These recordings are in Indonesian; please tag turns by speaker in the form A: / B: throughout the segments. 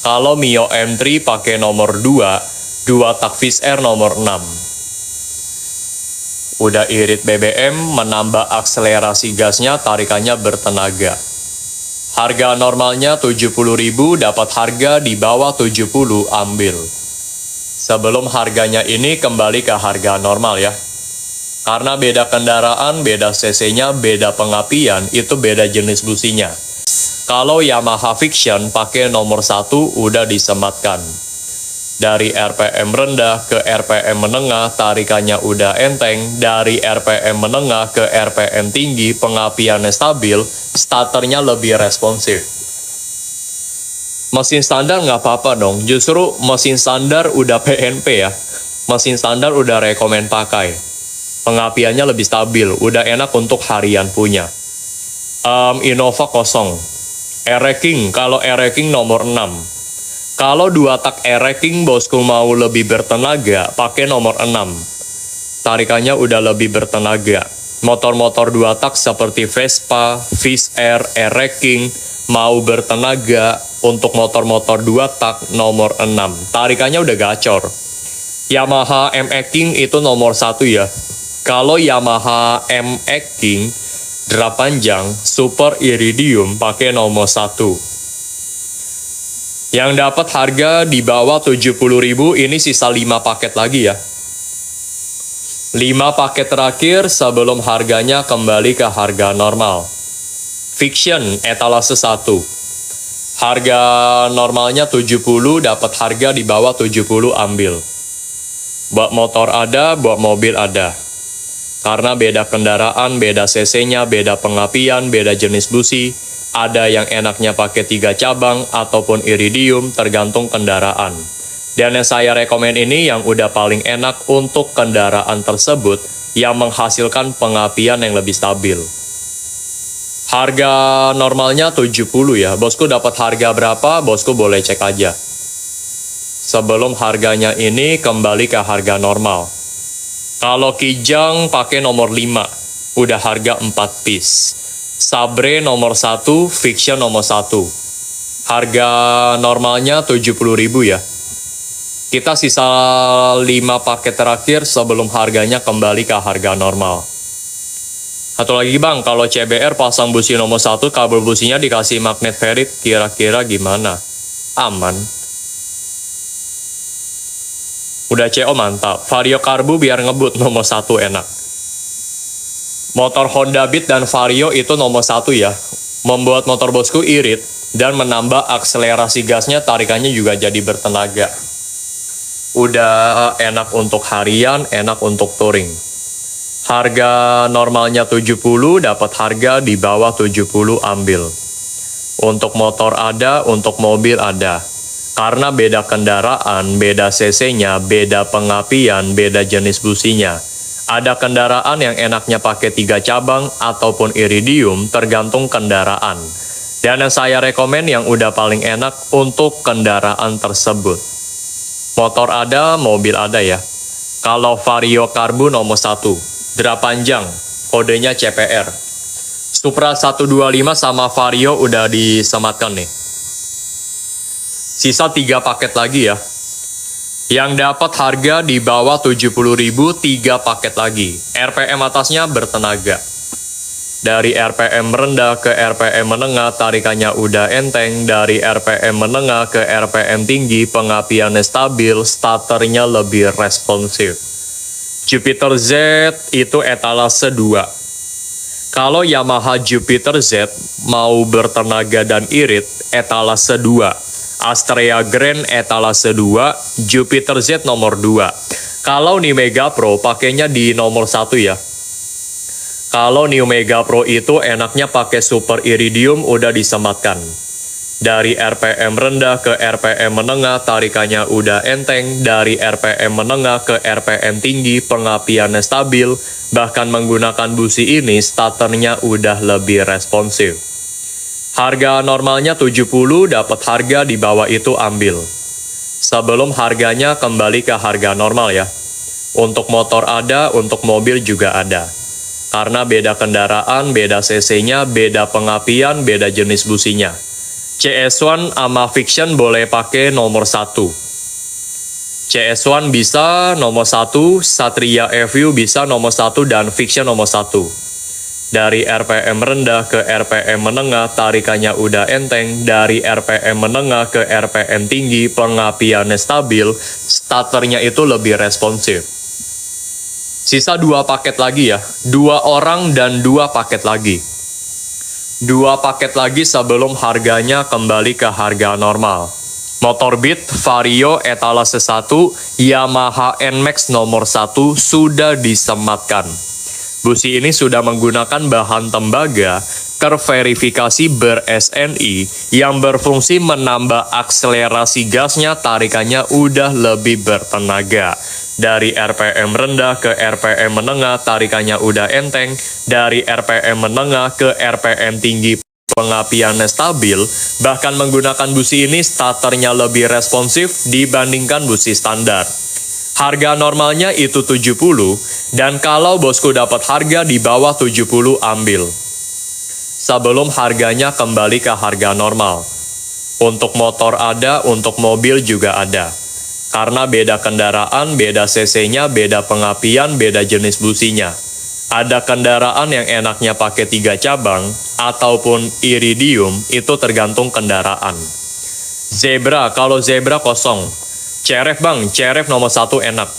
A: Kalau Mio M3 pakai nomor 2, 2 tak Wizz Air nomor 6. Udah irit BBM, menambah akselerasi gasnya, tarikannya bertenaga. Harga normalnya 70.000, dapat harga di bawah 70, ambil. Sebelum harganya ini kembali ke harga normal ya. Karena beda kendaraan, beda cc-nya, beda pengapian, itu beda jenis businya. Kalau Yamaha Vixion pakai nomor 1 udah disematkan. Dari RPM rendah ke RPM menengah, tarikannya udah enteng. Dari RPM menengah ke RPM tinggi, pengapiannya stabil, starternya lebih responsif. Mesin standar nggak apa-apa dong, justru mesin standar udah PNP ya. Mesin standar udah rekomen pakai. Pengapiannya lebih stabil, udah enak untuk harian punya. Innova kosong. E-Racing, kalau E-Racing nomor 6. Kalau 2 tak E-Racing bosku mau lebih bertenaga, pakai nomor 6. Tarikannya udah lebih bertenaga. Motor-motor 2 tak seperti Vespa, Wizz Air, E-Racing mau bertenaga, untuk motor-motor 2 tak nomor 6. Tarikannya udah gacor. Yamaha MX King itu nomor 1 ya. Kalau Yamaha MX King drap panjang Super Iridium pakai nomor 1. Yang dapat harga di bawah 70.000, ini sisa 5 paket lagi ya. 5 paket terakhir sebelum harganya kembali ke harga normal. Vixion etalase 1. Harga normalnya 70, dapat harga di bawah 70, ambil. Buat motor ada, buat mobil ada. Karena beda kendaraan, beda cc-nya, beda pengapian, beda jenis busi. Ada yang enaknya pakai 3 cabang ataupun iridium, tergantung kendaraan. Dan yang saya rekomen ini yang udah paling enak untuk kendaraan tersebut, yang menghasilkan pengapian yang lebih stabil. Harga normalnya 70 ya, bosku dapat harga berapa, bosku boleh cek aja. Sebelum harganya ini kembali ke harga normal. Kalau Kijang pakai nomor 5, udah harga 4 piece. Sabre nomor 1, Vixion nomor 1. Harga normalnya 70.000 ya. Kita sisa 5 paket terakhir sebelum harganya kembali ke harga normal. Satu lagi bang, kalau CBR pasang busi nomor 1, kabel businya dikasih magnet ferrit, kira-kira gimana? Aman. Udah CO mantap. Vario karbu biar ngebut nomor 1 enak. Motor Honda Beat dan Vario itu nomor 1 ya. Membuat motor bosku irit dan menambah akselerasi gasnya, tarikannya juga jadi bertenaga. Udah enak untuk harian, enak untuk touring. Harga normalnya 70, dapat harga di bawah 70, ambil. Untuk motor ada, untuk mobil ada. Karena beda kendaraan, beda cc-nya, beda pengapian, beda jenis businya. Ada kendaraan yang enaknya pakai 3 cabang ataupun iridium, tergantung kendaraan. Dan yang saya rekomen yang udah paling enak untuk kendaraan tersebut. Motor ada, mobil ada ya. Kalau Vario karbu nomor 1, drap panjang, kodenya CPR. Supra 125 sama Vario udah disematkan nih. Sisa 3 paket lagi ya. Yang dapat harga di bawah 70.000, 3 paket lagi. RPM atasnya bertenaga. Dari RPM rendah ke RPM menengah, tarikannya udah enteng. Dari RPM menengah ke RPM tinggi, pengapiannya stabil, starternya lebih responsif. Jupiter Z itu etalase 2. Kalau Yamaha Jupiter Z mau bertenaga dan irit, etalase 2. Astrea Grand etalase 2, Jupiter Z nomor 2. Kalau New Mega Pro pakainya di nomor 1 ya. Kalau New Mega Pro itu enaknya pakai Super Iridium, udah disematkan. Dari RPM rendah ke RPM menengah, tarikannya udah enteng. Dari RPM menengah ke RPM tinggi, pengapiannya stabil. Bahkan menggunakan busi ini, starternya udah lebih responsif. Harga normalnya 70, dapat harga di bawah itu, ambil. Sebelum harganya kembali ke harga normal ya. Untuk motor ada, untuk mobil juga ada. Karena beda kendaraan, beda cc-nya, beda pengapian, beda jenis businya. CS1 sama Fiction boleh pakai nomor 1. CS1 bisa nomor 1, Satria EView bisa nomor 1, dan Fiction nomor 1. Dari RPM rendah ke RPM menengah, tarikannya udah enteng. Dari RPM menengah ke RPM tinggi, pengapiannya stabil. Starternya itu lebih responsif. Sisa 2 paket lagi ya. 2 orang dan 2 paket lagi. 2 paket lagi sebelum harganya kembali ke harga normal. Motor Beat, Vario, etalase 1, Yamaha NMAX nomor 1 sudah disematkan. Busi ini sudah menggunakan bahan tembaga terverifikasi ber-SNI yang berfungsi menambah akselerasi gasnya, tarikannya udah lebih bertenaga. Dari RPM rendah ke RPM menengah, tarikannya udah enteng. Dari RPM menengah ke RPM tinggi, pengapiannya stabil. Bahkan menggunakan busi ini, starternya lebih responsif dibandingkan busi standar. Harga normalnya itu 70, dan kalau bosku dapat harga di bawah 70, ambil. Sebelum harganya kembali ke harga normal. Untuk motor ada, untuk mobil juga ada. Karena beda kendaraan, beda cc-nya, beda pengapian, beda jenis businya. Ada kendaraan yang enaknya pakai 3 cabang, ataupun iridium, itu tergantung kendaraan. Zebra, kalau Zebra kosong. CRF bang, CRF nomor 1 enak.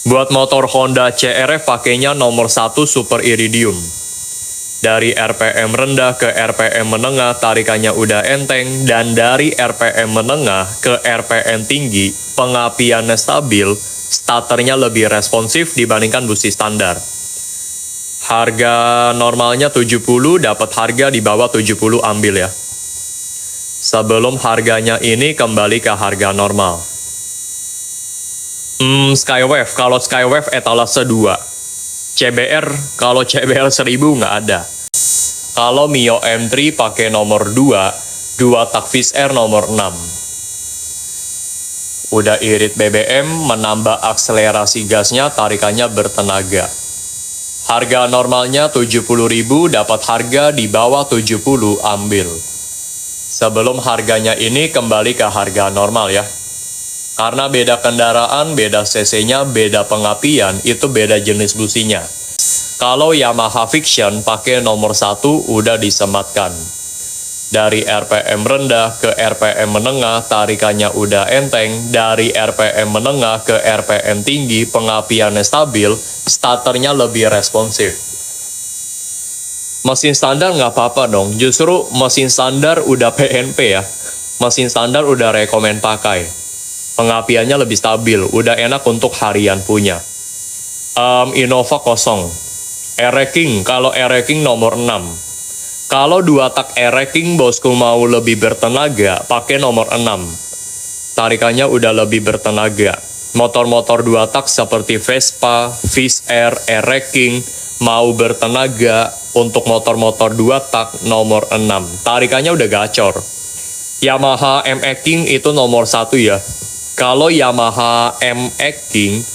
A: Buat motor Honda CRF pakainya nomor 1 Super Iridium. Dari RPM rendah ke RPM menengah, tarikannya udah enteng. Dan dari RPM menengah ke RPM tinggi, pengapiannya stabil, starternya lebih responsif dibandingkan busi standar. Harga normalnya 70, dapat harga di bawah 70, ambil ya. Sebelum harganya ini kembali ke harga normal. Skywave, kalau Skywave etalase 2. CBR, kalau CBR 1000 nggak ada. Kalau Mio M3 pakai nomor 2, 2 tak Fish Air nomor 6. Udah irit BBM, menambah akselerasi gasnya, tarikannya bertenaga. Harga normalnya 70.000, dapat harga di bawah 70, ambil. Sebelum harganya ini kembali ke harga normal ya. Karena beda kendaraan, beda cc-nya, beda pengapian, itu beda jenis businya. Kalau Yamaha Fiction pakai nomor 1 udah disematkan. Dari RPM rendah ke RPM menengah, tarikannya udah enteng. Dari RPM menengah ke RPM tinggi, pengapiannya stabil, starternya lebih responsif. Mesin standar nggak apa-apa dong, justru mesin standar udah PNP ya. Mesin standar udah rekomen pakai. Pengapiannya lebih stabil, udah enak untuk harian punya. Innova kosong. E-Racing, kalau E-Racing nomor 6. Kalau 2 tak E-Racing bosku mau lebih bertenaga, pakai nomor 6. Tarikannya udah lebih bertenaga. Motor-motor 2 tak seperti Vespa, Fish Air, E-Racing, mau bertenaga, untuk motor-motor 2 tak nomor 6. Tarikannya udah gacor. Yamaha MX King itu nomor 1 ya. Kalau Yamaha MX King,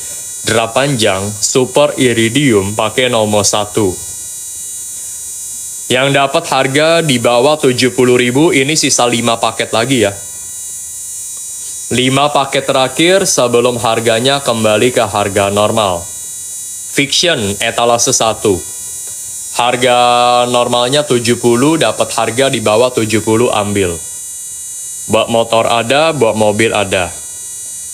A: drap panjang, Super Iridium pakai nomor 1. Yang dapat harga di bawah 70.000, ini sisa 5 paket lagi ya. 5 paket terakhir sebelum harganya kembali ke harga normal. Fiction, etalase 1. Harga normalnya 70, dapat harga di bawah 70, ambil. Buat motor ada, buat mobil ada.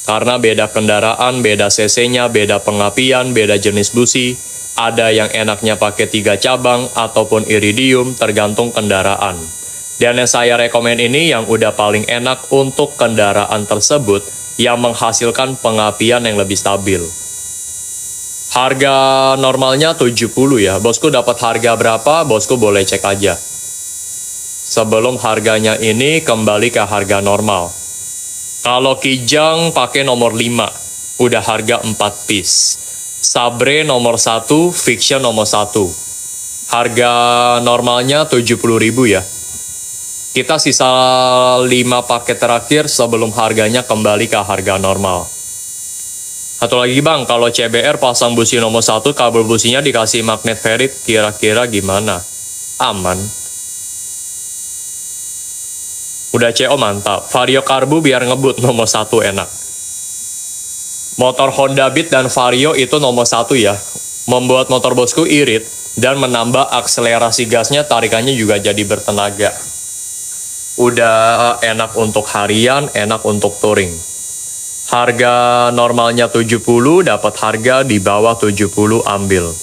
A: Karena beda kendaraan, beda cc-nya, beda pengapian, beda jenis busi, ada yang enaknya pakai 3 cabang ataupun iridium, tergantung kendaraan. Dan yang saya rekomen ini yang udah paling enak untuk kendaraan tersebut yang menghasilkan pengapian yang lebih stabil. Harga normalnya 70 ya, bosku dapat harga berapa, bosku boleh cek aja. Sebelum harganya ini kembali ke harga normal. Kalau Kijang pakai nomor 5, udah harga 4 piece. Sabre nomor 1, Fiction nomor 1. Harga normalnya 70.000 ya. Kita sisa 5 paket terakhir sebelum harganya kembali ke harga normal. Satu lagi bang, kalau CBR pasang busi nomor 1, kabel businya dikasih magnet ferrit, kira-kira gimana? Aman. Udah CO mantap. Vario Karbu biar ngebut nomor 1 enak. Motor Honda Beat dan Vario itu nomor 1 ya. Membuat motor bosku irit dan menambah akselerasi gasnya, tarikannya juga jadi bertenaga. Udah enak untuk harian, enak untuk touring. Harga normalnya 70, dapat harga di bawah 70 ambil.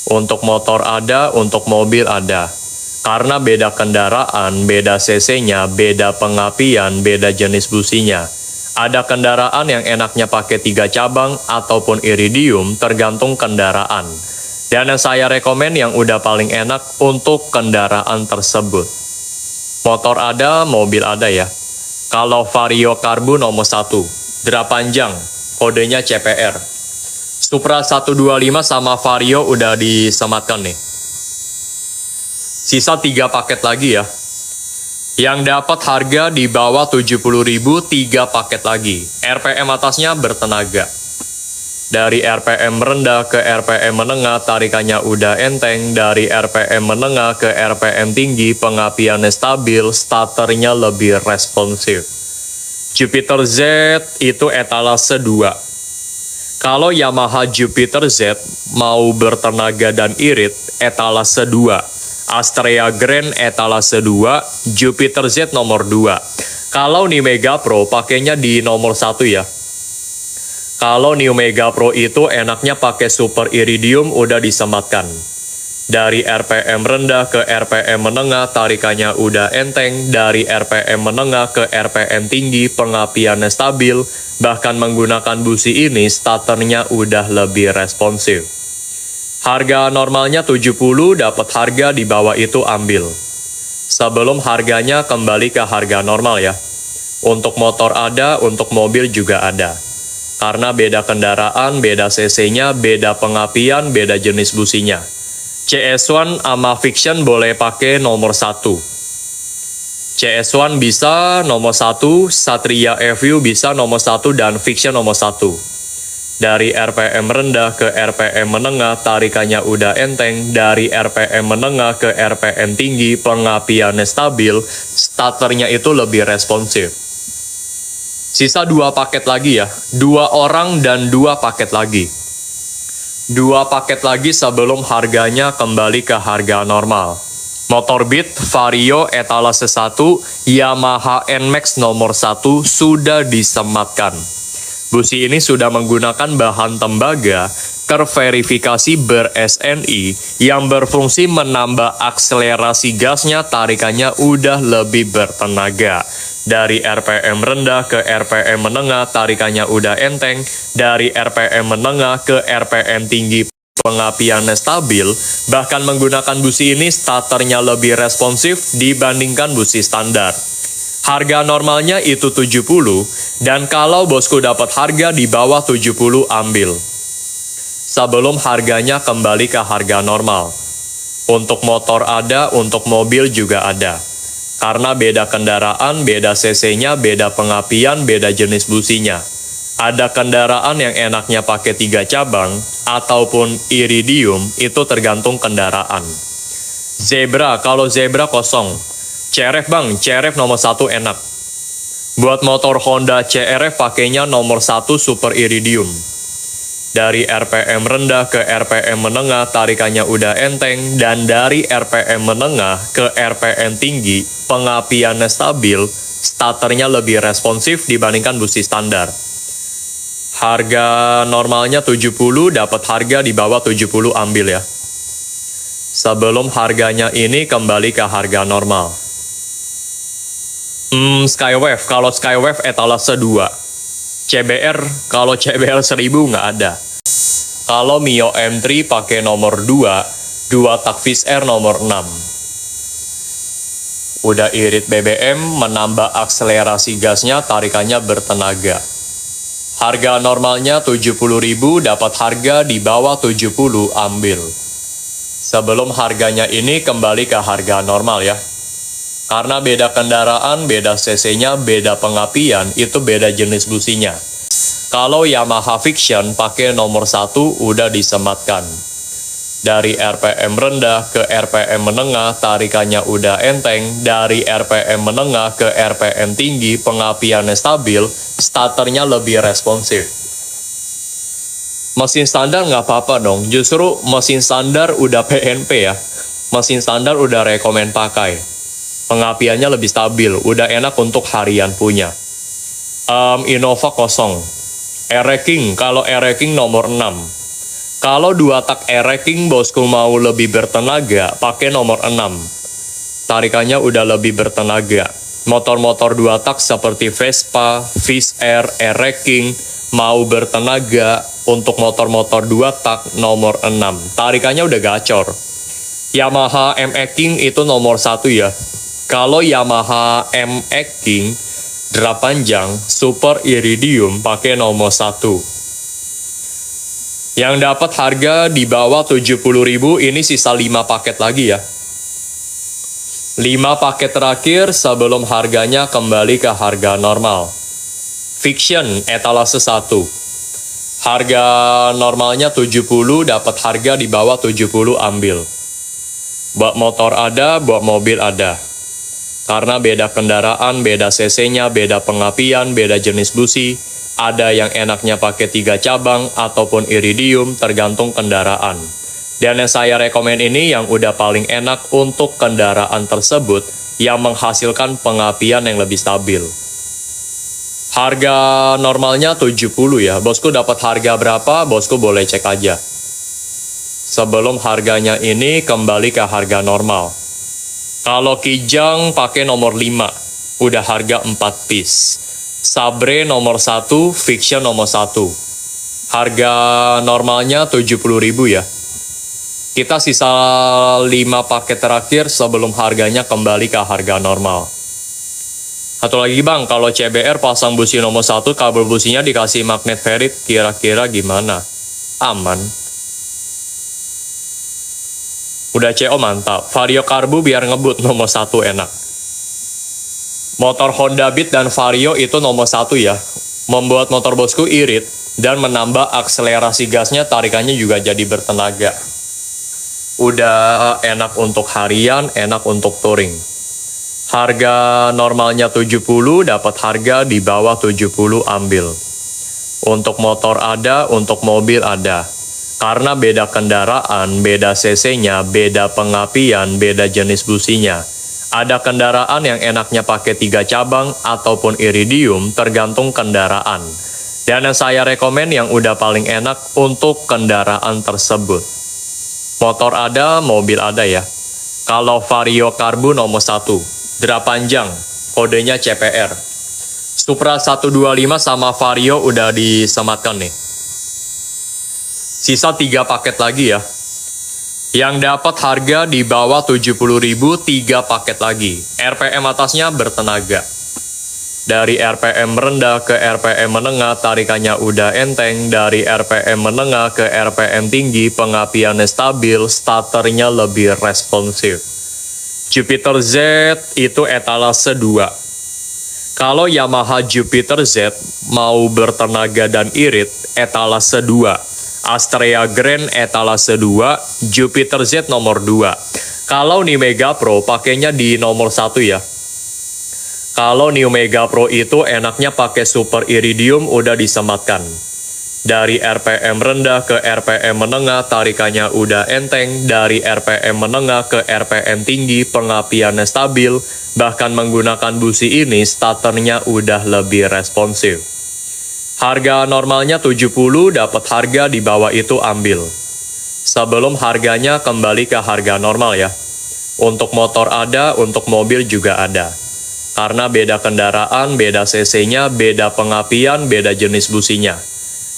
A: Untuk motor ada, untuk mobil ada. Karena beda kendaraan, beda cc-nya, beda pengapian, beda jenis businya. Ada kendaraan yang enaknya pakai 3 cabang ataupun iridium, tergantung kendaraan. Dan yang saya rekomen yang udah paling enak untuk kendaraan tersebut. Motor ada, mobil ada ya. Kalau Vario Karbu nomor 1, dra panjang, kodenya CPR. Supra 125 sama Vario udah disematkan nih. Sisa 3 paket lagi ya. Yang dapat harga di bawah 70.000, 3 paket lagi. RPM atasnya bertenaga. Dari RPM rendah ke RPM menengah, tarikannya udah enteng. Dari RPM menengah ke RPM tinggi, pengapiannya stabil, starternya lebih responsif. Jupiter Z itu etalase 2. Kalau Yamaha Jupiter Z mau bertenaga dan irit, etalase 2. Astrea Grand etalase 2, Jupiter Z nomor 2. Kalau New Mega Pro pakainya di nomor 1 ya. Kalau New Mega Pro itu enaknya pakai Super Iridium udah disematkan. Dari RPM rendah ke RPM menengah, tarikannya udah enteng. Dari RPM menengah ke RPM tinggi, pengapiannya stabil. Bahkan menggunakan busi ini, starternya udah lebih responsif. Harga normalnya 70, dapat harga di bawah itu ambil. Sebelum harganya kembali ke harga normal ya. Untuk motor ada, untuk mobil juga ada. Karena beda kendaraan, beda cc-nya, beda pengapian, beda jenis businya. CS1 sama Fiction boleh pakai nomor 1. CS1 bisa nomor 1, Satria FU bisa nomor 1, dan Fiction nomor 1. Dari RPM rendah ke RPM menengah, tarikannya udah enteng. Dari RPM menengah ke RPM tinggi, pengapiannya stabil, starternya itu lebih responsif. Sisa 2 paket lagi ya, 2 orang dan 2 paket lagi. 2 paket lagi sebelum harganya kembali ke harga normal. Motor Beat, Vario, etalase 1, Yamaha NMAX nomor 1 sudah disematkan. Busi ini sudah menggunakan bahan tembaga terverifikasi ber-SNI yang berfungsi menambah akselerasi gasnya, tarikannya udah lebih bertenaga. Dari RPM rendah ke RPM menengah, tarikannya udah enteng. Dari RPM menengah ke RPM tinggi, pengapiannya stabil. Bahkan menggunakan busi ini, starternya lebih responsif dibandingkan busi standar. Harga normalnya itu 70, dan kalau bosku dapat harga di bawah 70 ambil. Sebelum harganya kembali ke harga normal. Untuk motor ada, untuk mobil juga ada. Karena beda kendaraan, beda cc-nya, beda pengapian, beda jenis businya. Ada kendaraan yang enaknya pakai 3 cabang, ataupun iridium, itu tergantung kendaraan. Zebra, kalau Zebra kosong. CRF bang, CRF nomor 1 enak. Buat motor Honda CRF pakainya nomor 1 Super Iridium. Dari RPM rendah ke RPM menengah, tarikannya udah enteng. Dan dari RPM menengah ke RPM tinggi, pengapiannya stabil, starternya lebih responsif dibandingkan busi standar. Harga normalnya 70, dapat harga di bawah 70 ambil ya. Sebelum harganya ini kembali ke harga normal. Skywave, kalau Skywave etalase 2. CBR, kalau CBR 1000 nggak ada. Kalau Mio M3 pakai nomor 2, 2 tak Fish Air nomor 6. Udah irit BBM, menambah akselerasi gasnya, tarikannya bertenaga. Harga normalnya 70.000, dapat harga di bawah 70 ambil. Sebelum harganya ini kembali ke harga normal ya. Karena beda kendaraan, beda cc-nya, beda pengapian, itu beda jenis businya. Kalau Yamaha Fiction pakai nomor 1 udah disematkan. Dari RPM rendah ke RPM menengah, tarikannya udah enteng. Dari RPM menengah ke RPM tinggi, pengapiannya stabil, starternya lebih responsif. Mesin standar nggak apa-apa dong, justru mesin standar udah PNP ya. Mesin standar udah rekomen pakai. Pengapiannya lebih stabil, udah enak untuk harian punya. Innova kosong. E-Racking, kalau E-Racking nomor 6. Kalau 2 tak E-Racking bosku mau lebih bertenaga, pakai nomor 6. Tarikannya udah lebih bertenaga. Motor-motor 2 tak seperti Vespa, Fish Air, E-Racking, mau bertenaga untuk motor-motor 2 tak nomor 6. Tarikannya udah gacor. Yamaha MX King itu nomor 1 ya. Kalau Yamaha MX King, drap panjang, super iridium, pakai nomor 1. Yang dapat harga di bawah 70.000 ini sisa 5 paket lagi ya. 5 paket terakhir sebelum harganya kembali ke harga normal. Fiction etalase 1. Harga normalnya 70, dapat harga di bawah 70 ambil. Buat motor ada, buat mobil ada. Karena beda kendaraan, beda cc-nya, beda pengapian, beda jenis busi. Ada yang enaknya pakai 3 cabang ataupun iridium tergantung kendaraan. Dan yang saya rekomen ini yang udah paling enak untuk kendaraan tersebut yang menghasilkan pengapian yang lebih stabil. Harga normalnya 70 ya. Bosku dapat harga berapa? Bosku boleh cek aja. Sebelum harganya ini kembali ke harga normal. Kalau Kijang pakai nomor 5, udah harga 4 piece. Sabre nomor 1, Fiction nomor 1. Harga normalnya 70.000 ya. Kita sisa 5 paket terakhir sebelum harganya kembali ke harga normal. Satu lagi bang, kalau CBR pasang busi nomor 1, kabel businya dikasih magnet ferrit, kira-kira gimana? Aman. Udah CO mantap. Vario karbu biar ngebut nomor 1 enak. Motor Honda Beat dan Vario itu nomor 1 ya. Membuat motor bosku irit dan menambah akselerasi gasnya, tarikannya juga jadi bertenaga. Udah enak untuk harian, enak untuk touring. Harga normalnya 70, dapat harga di bawah 70 ambil. Untuk motor ada, untuk mobil ada. Karena beda kendaraan, beda cc-nya, beda pengapian, beda jenis businya. Ada kendaraan yang enaknya pakai 3 cabang ataupun iridium tergantung kendaraan. Dan yang saya rekomen yang udah paling enak untuk kendaraan tersebut. Motor ada, mobil ada ya. Kalau Vario karbu nomor 1, drap panjang, kodenya CPR. Supra 125 sama Vario udah disematkan nih. Sisa 3 paket lagi ya. Yang dapat harga di bawah 70.000, 3 paket lagi. RPM atasnya bertenaga. Dari RPM rendah ke RPM menengah, tarikannya udah enteng. Dari RPM menengah ke RPM tinggi, pengapiannya stabil, starternya lebih responsif. Jupiter Z itu etalase 2. Kalau Yamaha Jupiter Z mau bertenaga dan irit, etalase 2. Astrea Grand etalase 2, Jupiter Z nomor 2. Kalau New Mega Pro pakainya di nomor 1 ya. Kalau New Mega Pro itu enaknya pakai Super Iridium udah disematkan. Dari RPM rendah ke RPM menengah, tarikannya udah enteng. Dari RPM menengah ke RPM tinggi, pengapiannya stabil. Bahkan menggunakan busi ini, starternya udah lebih responsif. Harga normalnya 70, dapat harga di bawah itu ambil. Sebelum harganya kembali ke harga normal ya. Untuk motor ada, untuk mobil juga ada. Karena beda kendaraan, beda cc-nya, beda pengapian, beda jenis businya.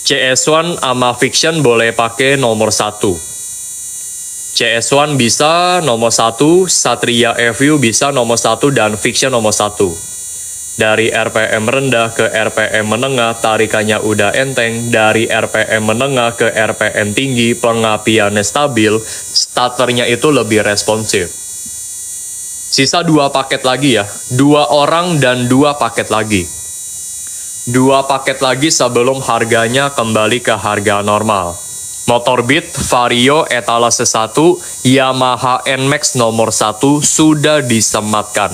A: CS1 sama Fiction boleh pakai nomor 1. CS1 bisa nomor 1, Satria FU bisa nomor 1, dan Fiction nomor 1. Dari RPM rendah ke RPM menengah, tarikannya udah enteng. Dari RPM menengah ke RPM tinggi, pengapiannya stabil, starternya itu lebih responsif. Sisa 2 paket lagi ya, 2 orang dan 2 paket lagi. 2 paket lagi sebelum harganya kembali ke harga normal. Motor Beat, Vario, etalase 1, Yamaha NMAX nomor 1 sudah disematkan.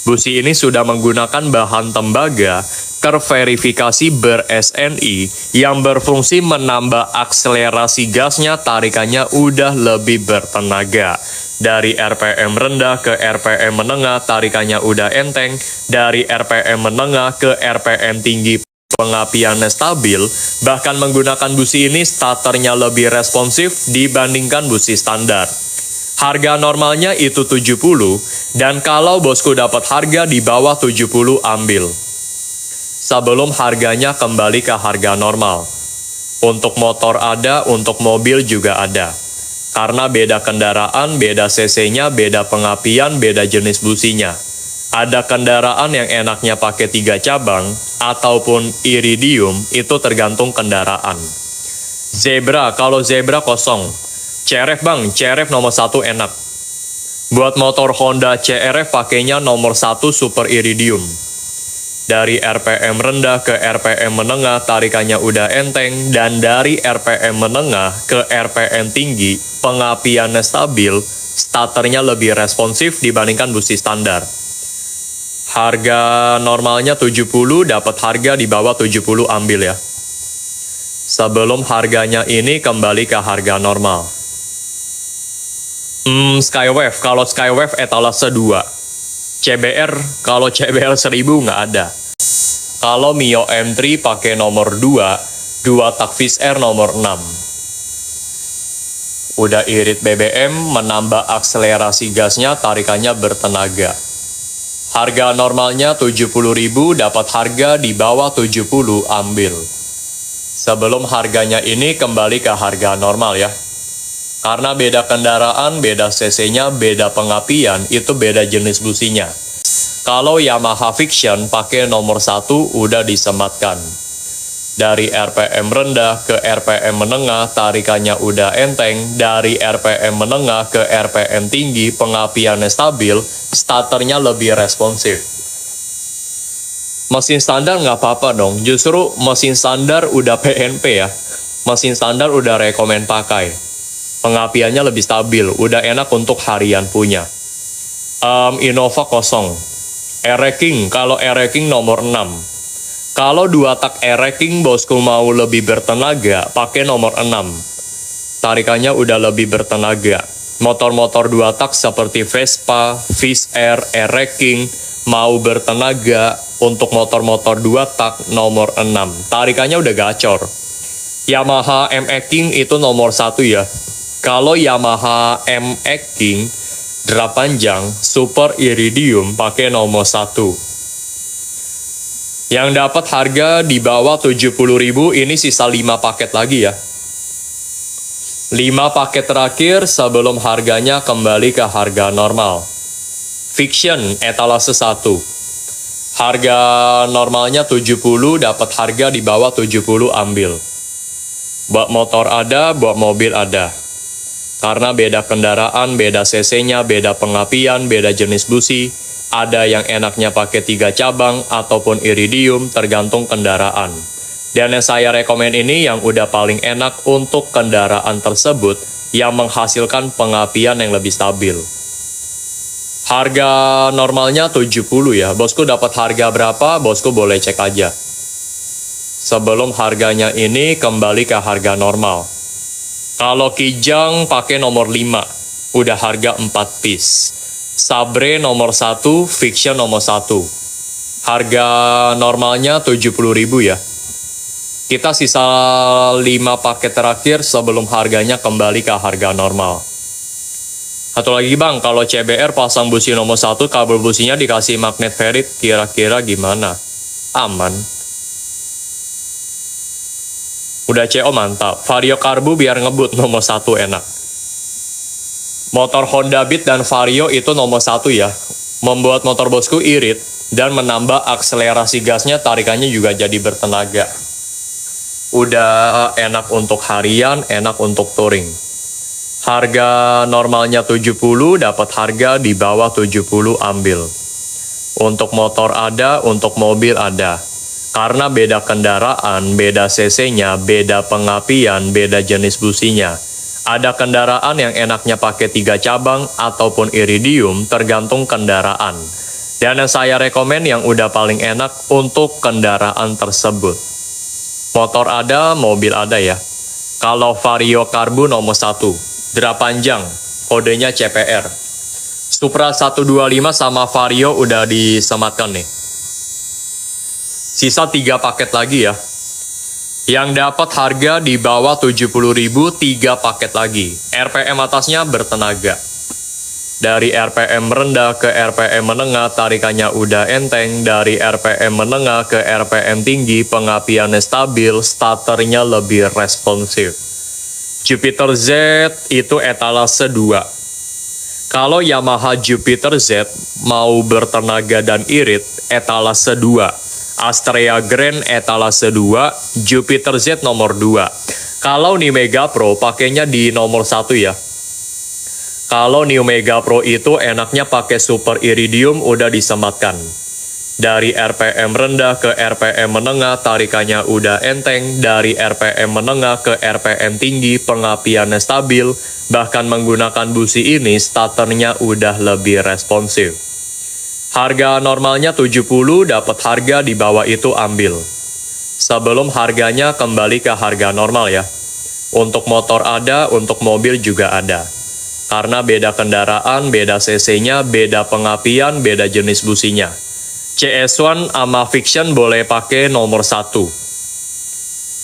A: Busi ini sudah menggunakan bahan tembaga terverifikasi ber-SNI yang berfungsi menambah akselerasi gasnya, tarikannya udah lebih bertenaga. Dari RPM rendah ke RPM menengah, tarikannya udah enteng. Dari RPM menengah ke RPM tinggi, pengapiannya stabil. Bahkan menggunakan busi ini, starternya lebih responsif dibandingkan busi standar. Harga normalnya itu 70, dan kalau bosku dapat harga di bawah 70, ambil. Sebelum harganya kembali ke harga normal. Untuk motor ada, untuk mobil juga ada. Karena beda kendaraan, beda cc-nya, beda pengapian, beda jenis businya. Ada kendaraan yang enaknya pakai 3 cabang, ataupun iridium, itu tergantung kendaraan. Zebra, kalau Zebra kosong. CRF bang, CRF nomor 1 enak. Buat motor Honda CRF pakainya nomor 1 Super Iridium. Dari RPM rendah ke RPM menengah, tarikannya udah enteng, dan dari RPM menengah ke RPM tinggi, pengapiannya stabil, starternya lebih responsif dibandingkan busi standar. Harga normalnya 70, dapat harga di bawah 70, ambil ya. Sebelum harganya ini kembali ke harga normal. Skywave, kalau Skywave etalase 2. CBR, kalau CBR 1000 nggak ada. Kalau Mio M3 pakai nomor 2, 2 tak Fish Air nomor 6. Udah irit BBM, menambah akselerasi gasnya, tarikannya bertenaga. Harga normalnya 70.000, dapat harga di bawah 70, ambil. Sebelum harganya ini kembali ke harga normal ya. Karena beda kendaraan, beda cc-nya, beda pengapian, itu beda jenis businya. Kalau Yamaha Fiction pakai nomor 1 udah disematkan. Dari RPM rendah ke RPM menengah, tarikannya udah enteng. Dari RPM menengah ke RPM tinggi, pengapiannya stabil, starternya lebih responsif. Mesin standar nggak apa-apa dong, justru mesin standar udah PNP ya. Mesin standar udah rekomen pakai. Pengapiannya lebih stabil, udah enak untuk harian punya. Innova kosong. E-Racing, kalau E-Racing nomor 6. Kalau 2 tak E-Racing bosku mau lebih bertenaga, pakai nomor 6. Tarikannya udah lebih bertenaga. Motor-motor 2 tak seperti Vespa, Fish Air, E-Racing, mau bertenaga, untuk motor-motor 2 tak nomor 6. Tarikannya udah gacor. Yamaha MX King itu nomor 1 ya. Kalau Yamaha MX King, drap panjang, Super Iridium pakai nomor 1. Yang dapat harga di bawah 70.000, ini sisa 5 paket lagi ya. 5 paket terakhir sebelum harganya kembali ke harga normal. Fiction, etalase 1. Harga normalnya 70, dapat harga di bawah 70, ambil. Buat motor ada, buat mobil ada. Karena beda kendaraan, beda cc-nya, beda pengapian, beda jenis busi, ada yang enaknya pakai 3 cabang ataupun iridium, tergantung kendaraan. Dan yang saya rekomen ini yang udah paling enak untuk kendaraan tersebut, yang menghasilkan pengapian yang lebih stabil. Harga normalnya 70 ya, bosku dapat harga berapa, bosku boleh cek aja. Sebelum harganya ini kembali ke harga normal. Kalau Kijang pakai nomor 5, udah harga 4 piece. Sabre nomor 1, Fiction nomor 1. Harga normalnya 70.000 ya. Kita sisa 5 paket terakhir sebelum harganya kembali ke harga normal. Satu lagi bang, kalau CBR pasang busi nomor 1, kabel businya dikasih magnet ferrit, kira-kira gimana? Aman. Udah CO mantap. Vario karbu biar ngebut nomor 1 enak. Motor Honda Beat dan Vario itu nomor 1 ya. Membuat motor bosku irit dan menambah akselerasi gasnya, tarikannya juga jadi bertenaga. Udah enak untuk harian, enak untuk touring. Harga normalnya 70, dapat harga di bawah 70, ambil. Untuk motor ada, untuk mobil ada. Karena beda kendaraan, beda cc-nya, beda pengapian, beda jenis businya. Ada kendaraan yang enaknya pakai 3 cabang ataupun iridium tergantung kendaraan. Dan yang saya rekomen yang udah paling enak untuk kendaraan tersebut. Motor ada, mobil ada ya. Kalau Vario Karbu nomor 1, drap panjang, kodenya CPR. Supra 125 sama Vario udah disematkan nih. Sisa 3 paket lagi ya. Yang dapat harga di bawah 70.000 3 paket lagi. RPM atasnya bertenaga. Dari RPM rendah ke RPM menengah tarikannya udah enteng. Dari RPM menengah ke RPM tinggi pengapiannya stabil, starternya lebih responsif. Jupiter Z itu etalase 2. Kalau Yamaha Jupiter Z mau bertenaga dan irit, etalase 2. Astrea Grand etalase 2, Jupiter Z nomor 2. Kalau New Mega Pro pakainya di nomor 1 ya. Kalau New Mega Pro itu enaknya pakai Super Iridium udah disematkan. Dari RPM rendah ke RPM menengah tarikannya udah enteng. Dari RPM menengah ke RPM tinggi pengapiannya stabil. Bahkan menggunakan busi ini starternya udah lebih responsif. Harga normalnya 70, dapat harga di bawah itu ambil. Sebelum harganya kembali ke harga normal ya. Untuk motor ada, untuk mobil juga ada. Karena beda kendaraan, beda cc-nya, beda pengapian, beda jenis businya. CS1 sama Fiction boleh pakai nomor 1.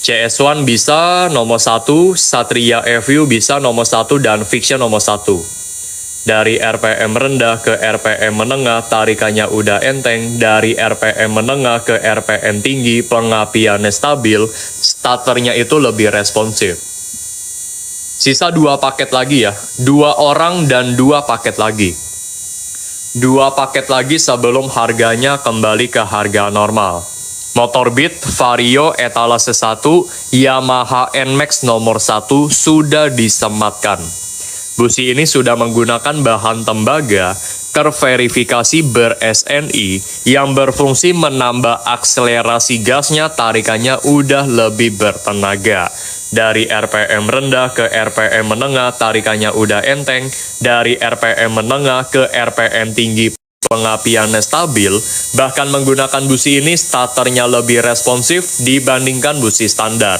A: CS1 bisa nomor 1, Satria FU bisa nomor 1, dan Fiction nomor 1. Dari RPM rendah ke RPM menengah, tarikannya udah enteng. Dari RPM menengah ke RPM tinggi, pengapiannya stabil, starternya itu lebih responsif. Sisa 2 paket lagi ya, 2 orang dan 2 paket lagi. 2 paket lagi sebelum harganya kembali ke harga normal. Motor Beat, Vario, etalase 1, Yamaha NMAX nomor 1 sudah disematkan. Busi ini sudah menggunakan bahan tembaga terverifikasi ber-SNI yang berfungsi menambah akselerasi gasnya, tarikannya udah lebih bertenaga. Dari RPM rendah ke RPM menengah tarikannya udah enteng. Dari RPM menengah ke RPM tinggi pengapiannya stabil. Bahkan menggunakan busi ini starternya lebih responsif dibandingkan busi standar.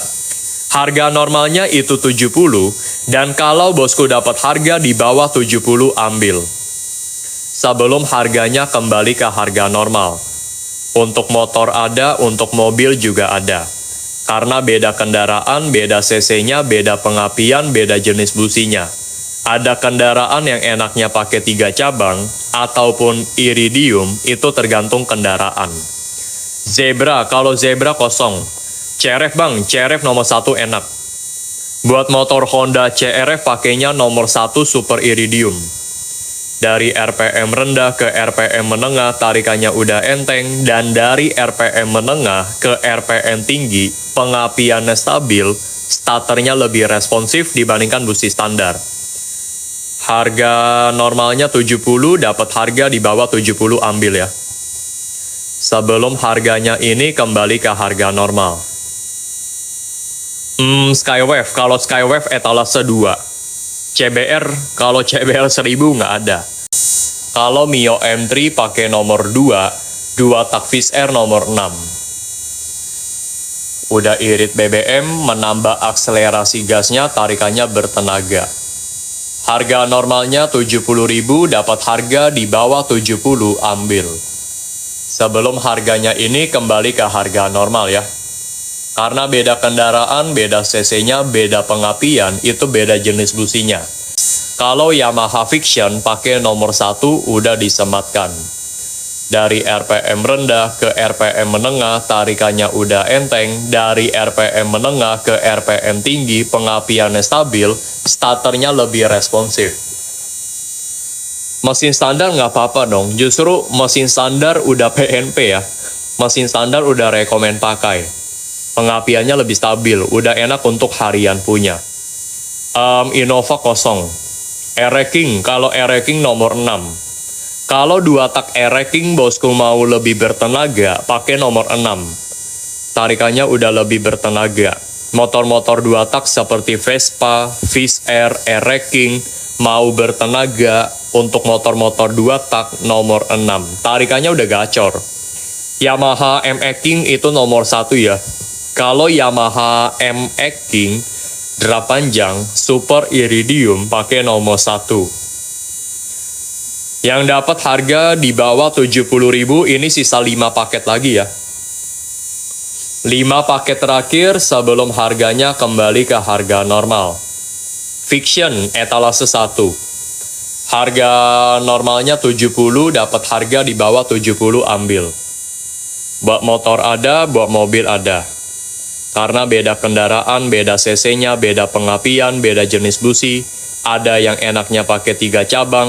A: Harga normalnya itu 70, dan kalau bosku dapat harga di bawah 70 ambil. Sebelum harganya kembali ke harga normal. Untuk motor ada, untuk mobil juga ada. Karena beda kendaraan, beda cc-nya, beda pengapian, beda jenis businya. Ada kendaraan yang enaknya pakai 3 cabang, ataupun iridium, itu tergantung kendaraan. Zebra, kalau Zebra kosong. CRF bang, CRF nomor 1 enak. Buat motor Honda CRF pakainya nomor 1 Super Iridium. Dari RPM rendah ke RPM menengah tarikannya udah enteng. Dan dari RPM menengah ke RPM tinggi pengapiannya stabil, starternya lebih responsif dibandingkan busi standar. Harga normalnya 70, dapat harga di bawah 70 ambil ya. Sebelum harganya ini kembali ke harga normal. Skywave, kalau Skywave etalase 2. CBR, kalau CBR 1000 nggak ada. Kalau Mio M3 pakai nomor 2, 2 tak Fish Air nomor 6. Udah irit BBM, menambah akselerasi gasnya, tarikannya bertenaga. Harga normalnya 70.000, dapat harga di bawah 70 ambil. Sebelum harganya ini kembali ke harga normal ya. Karena beda kendaraan, beda cc-nya, beda pengapian, itu beda jenis businya. Kalau Yamaha Fiction pakai nomor 1 udah disematkan. Dari RPM rendah ke RPM menengah tarikannya udah enteng. Dari RPM menengah ke RPM tinggi pengapiannya stabil, starternya lebih responsif. Mesin standar nggak apa-apa dong, justru mesin standar udah PNP ya. Mesin standar udah rekomen pakai. Pengapiannya lebih stabil, udah enak untuk harian punya. Innova kosong. E-Racing, kalau E-Racing nomor 6. Kalau 2 tak E-Racing bosku mau lebih bertenaga, pakai nomor 6. tarikannya udah lebih bertenaga. Motor-motor 2 tak seperti Vespa, Fish Air, Air King mau bertenaga. Untuk motor-motor 2 tak nomor 6, tarikannya udah gacor. Yamaha MX King itu nomor 1 ya. Kalau Yamaha MX King drap panjang Super Iridium pakai nomor 1. Yang dapat harga di bawah 70.000 ini sisa 5 paket lagi ya. 5 paket terakhir sebelum harganya kembali ke harga normal. Fiction etalase 1. Harga normalnya 70, dapat harga di bawah 70 ambil. Buat motor ada, buat mobil ada. Karena beda kendaraan, beda cc-nya, beda pengapian, beda jenis busi. Ada yang enaknya pakai 3 cabang.